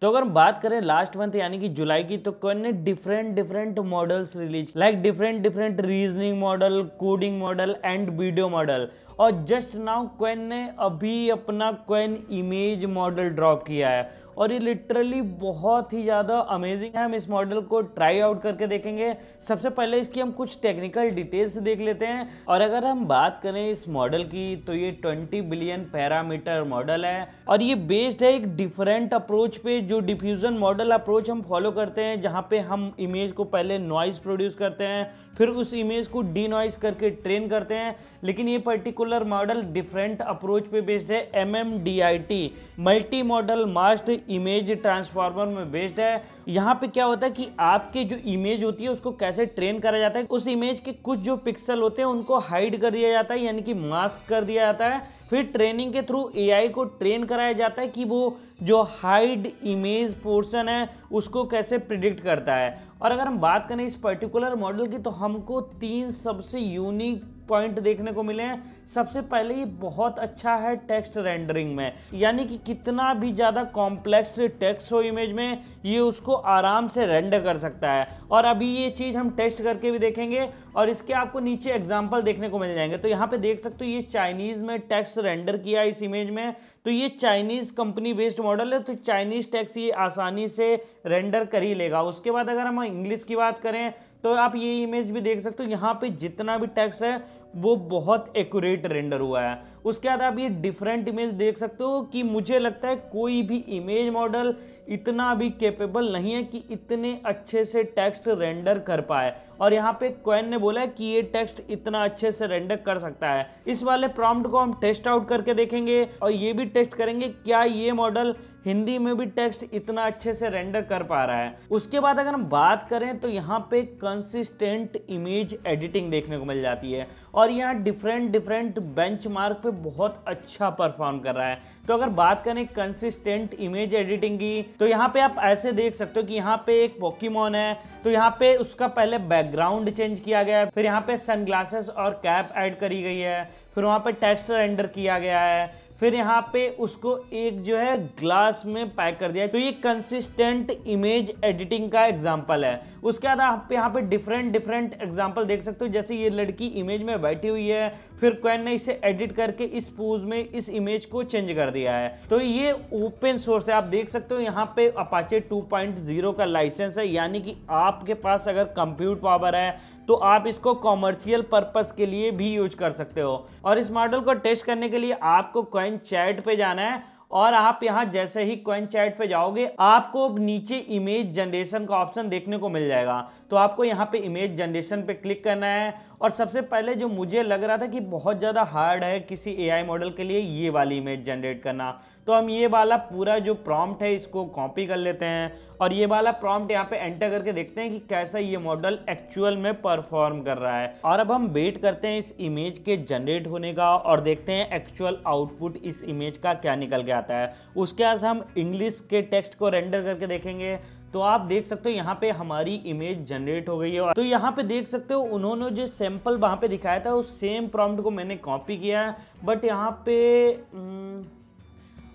तो अगर हम बात करें लास्ट मंथ यानी कि जुलाई की, तो क्वेन ने different different models release, like different different reasoning model, coding model and video model. और जस्ट नाउ क्वेन ने अभी अपना क्वेन इमेज मॉडल ड्रॉप किया है और ये लिटरली बहुत ही ज़्यादा अमेजिंग है। हम इस मॉडल को ट्राई आउट करके देखेंगे। सबसे पहले इसकी हम कुछ टेक्निकल डिटेल्स देख लेते हैं। और अगर हम बात करें इस मॉडल की, तो ये 20 बिलियन पैरामीटर मॉडल है और ये बेस्ड है एक डिफरेंट अप्रोच पे, जो डिफ्यूजन मॉडल अप्रोच हम फॉलो करते हैं, जहाँ पे हम इमेज को पहले नॉइज प्रोड्यूस करते हैं, फिर उस इमेज को डी नॉइज करके ट्रेन करते हैं। लेकिन ये पर्टिकुलर मॉडल डिफरेंट अप्रोच पे बेस्ड है, MMDIT multi modal massed image transformer में बेस्ड है। यहाँ पे क्या होता है कि आपके जो इमेज होती है उसको कैसे ट्रेन करा जाता है, उस इमेज के कुछ जो पिक्सल होते हैं उनको हाइड कर दिया जाता है, यानी कि मास्क कर दिया जाता है। फिर ट्रेनिंग के थ्रू AI को ट्रेन कराया जाता है कि वो जो हाइड इमेज पोर्शन है उसको कैसे प्रिडिक्ट करता है। और अगर हम बात करें इस पर्टिकुलर मॉडल की, तो हमको 3 सबसे यूनिक पॉइंट देखने को मिले हैं। सबसे पहले ये बहुत अच्छा है टेक्स्ट रेंडरिंग में, यानी कि कितना भी ज़्यादा कॉम्प्लेक्स टेक्स्ट हो इमेज में, ये उसको आराम से रेंडर कर सकता है। और अभी ये चीज़ हम टेस्ट करके भी देखेंगे और इसके आपको नीचे एग्जांपल देखने को मिल जाएंगे। तो यहाँ पे देख सकते हो ये चाइनीज़ में टेक्स्ट रेंडर किया इस इमेज में। तो ये चाइनीज़ कंपनी बेस्ड मॉडल है, तो चाइनीज़ टेक्स्ट ये आसानी से रेंडर कर ही लेगा। उसके बाद अगर हम इंग्लिश की बात करें, तो आप ये इमेज भी देख सकते हो, यहाँ पे जितना भी टेक्स्ट है वो बहुत एक्यूरेट रेंडर हुआ है। उसके बाद आप ये डिफरेंट इमेज देख सकते हो कि मुझे लगता है कोई भी इमेज मॉडल इतना भी कैपेबल नहीं है कि इतने अच्छे से टेक्स्ट रेंडर कर पाए। और यहाँ पे क्वेन ने बोला है कि ये टेक्स्ट इतना अच्छे से रेंडर कर सकता है। इस वाले प्रॉम्प्ट को हम टेस्ट आउट करके देखेंगे और ये भी टेस्ट करेंगे क्या ये मॉडल हिंदी में भी टेक्स्ट इतना अच्छे से रेंडर कर पा रहा है। उसके बाद अगर हम बात करें, तो यहाँ पे कंसिस्टेंट इमेज एडिटिंग देखने को मिल जाती है और यहाँ डिफरेंट डिफरेंट बेंचमार्क पे बहुत अच्छा परफॉर्म कर रहा है। तो अगर बात करें कंसिस्टेंट इमेज एडिटिंग की, तो यहाँ पे आप ऐसे देख सकते हो कि यहाँ पे एक पोकेमॉन है, तो यहाँ पे उसका पहले बैकग्राउंड चेंज किया गया है, फिर यहाँ पे सनग्लासेस और कैप ऐड करी गई है, फिर वहाँ पे टेक्स्ट रेंडर किया गया है, फिर यहाँ पे उसको एक जो है ग्लास में पैक कर दिया है। तो ये कंसिस्टेंट इमेज एडिटिंग का एग्जांपल है। उसके बाद आप यहाँ पे डिफरेंट डिफरेंट एग्जांपल देख सकते हो, जैसे ये लड़की इमेज में बैठी हुई है, फिर क्वेन ने इसे एडिट करके इस पोज में इस इमेज को चेंज कर दिया है। तो ये ओपन सोर्स है, आप देख सकते हो यहाँ पे अपाचे 2.0 का लाइसेंस है, यानी कि आपके पास अगर कंप्यूट पावर है तो आप इसको कॉमर्शियल पर्पस के लिए भी यूज कर सकते हो। और इस मॉडल को टेस्ट करने के लिए आपको क्वेन चैट पे जाना है और आप यहाँ जैसे ही क्वेन चैट पे जाओगे, आपको नीचे इमेज जनरेशन का ऑप्शन देखने को मिल जाएगा। तो आपको यहाँ पे इमेज जनरेशन पे क्लिक करना है और सबसे पहले जो मुझे लग रहा था कि बहुत ज़्यादा हार्ड है किसी AI मॉडल के लिए ये वाली इमेज जनरेट करना, तो हम ये वाला पूरा जो प्रॉम्प्ट है इसको कॉपी कर लेते हैं और ये वाला प्रॉम्प्ट यहाँ पे एंटर करके देखते हैं कि कैसा ये मॉडल एक्चुअल में परफॉर्म कर रहा है। और अब हम वेट करते हैं इस इमेज के जनरेट होने का और देखते हैं एक्चुअल आउटपुट इस इमेज का क्या निकल के आता है। उसके बाद हम इंग्लिश के टेक्स्ट को रेंडर करके देखेंगे। तो आप देख सकते हो यहाँ पे हमारी इमेज जनरेट हो गई है। तो यहाँ पे देख सकते हो उन्होंने जो सैंपल वहाँ पे दिखाया था उस सेम प्रॉम्प्ट को मैंने कॉपी किया है, बट यहाँ पे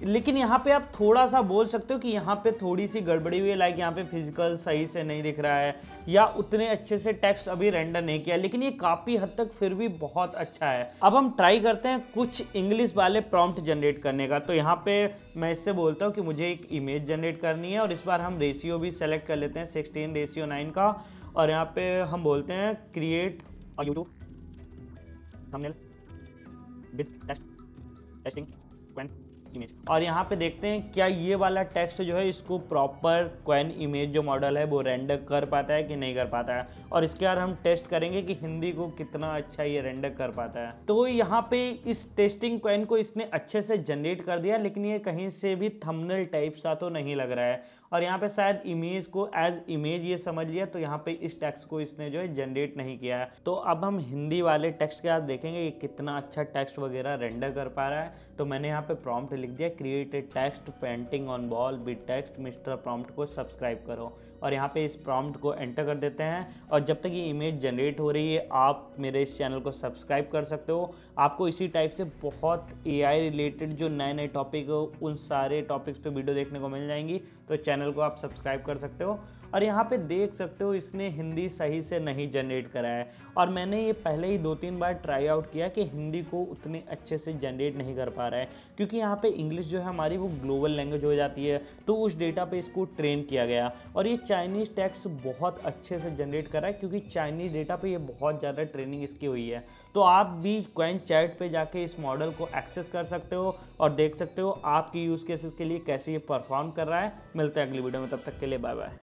लेकिन यहाँ पे आप थोड़ा सा बोल सकते हो कि यहाँ पे थोड़ी सी गड़बड़ी हुई है, लाइक यहाँ पे फिजिकल सही से नहीं दिख रहा है या उतने अच्छे से टेक्स्ट अभी रेंडर नहीं किया, लेकिन ये काफ़ी हद तक फिर भी बहुत अच्छा है। अब हम ट्राई करते हैं कुछ इंग्लिश वाले प्रॉम्प्ट जनरेट करने का। तो यहाँ पे मैं इससे बोलता हूँ कि मुझे एक इमेज जनरेट करनी है और इस बार हम रेशियो भी सेलेक्ट कर लेते हैं 16:9 का। और यहाँ पे हम बोलते हैं create YouTube thumbnail with testing queen image. और यहाँ पे देखते हैं क्या ये वाला टेक्स्ट जो है इसको प्रॉपर क्वेन इमेज जो मॉडल है वो रेंडर कर पाता है कि नहीं कर पाता है। और इसके बाद हम टेस्ट करेंगे कि हिंदी को कितना अच्छा ये रेंडर कर पाता है। तो यहाँ पे इस टेस्टिंग क्वेन को इसने अच्छे से जनरेट कर दिया, लेकिन ये कहीं से भी थंबनेल टाइप सा तो नहीं लग रहा है। और यहाँ पे शायद इमेज को एज इमेज ये समझ लिया, तो यहाँ पे इस टेक्स्ट को इसने जो है जनरेट नहीं किया है। तो अब हम हिंदी वाले टेक्स्ट के साथ देखेंगे कि कितना अच्छा टेक्स्ट वगैरह रेंडर कर पा रहा है। तो मैंने यहाँ पे प्रॉम्प्ट लिख दिया create a text painting on wall with text mister prompt को सब्सक्राब करो, और यहाँ पे इस प्रॉम्प्ट को एंटर कर देते हैं। और जब तक ये इमेज जनरेट हो रही है आप मेरे इस चैनल को सब्सक्राइब कर सकते हो। आपको इसी टाइप से बहुत AI रिलेटेड जो नए नए टॉपिक हो उन सारे टॉपिक्स पे वीडियो देखने को मिल जाएंगी, तो चैनल को आप सब्सक्राइब कर सकते हो। और यहाँ पे देख सकते हो इसने हिंदी सही से नहीं जनरेट करा है, और मैंने ये पहले ही 2-3 बार ट्राई आउट किया कि हिंदी को उतने अच्छे से जनरेट नहीं कर पा रहा है, क्योंकि यहाँ पे इंग्लिश जो है हमारी वो ग्लोबल लैंग्वेज हो जाती है, तो उस डेटा पे इसको ट्रेन किया गया। और ये चाइनीज़ टेक्स्ट बहुत अच्छे से जनरेट कर रहा है, क्योंकि चाइनीज़ डेटा पे ये बहुत ज़्यादा ट्रेनिंग इसकी हुई है। तो आप भी क्वेन चैट पे जाके इस मॉडल को एक्सेस कर सकते हो और देख सकते हो आपकी यूज़ केसेस के लिए कैसे ये परफॉर्म कर रहा है। मिलते हैं अगली वीडियो में, तब तक के लिए बाय बाय।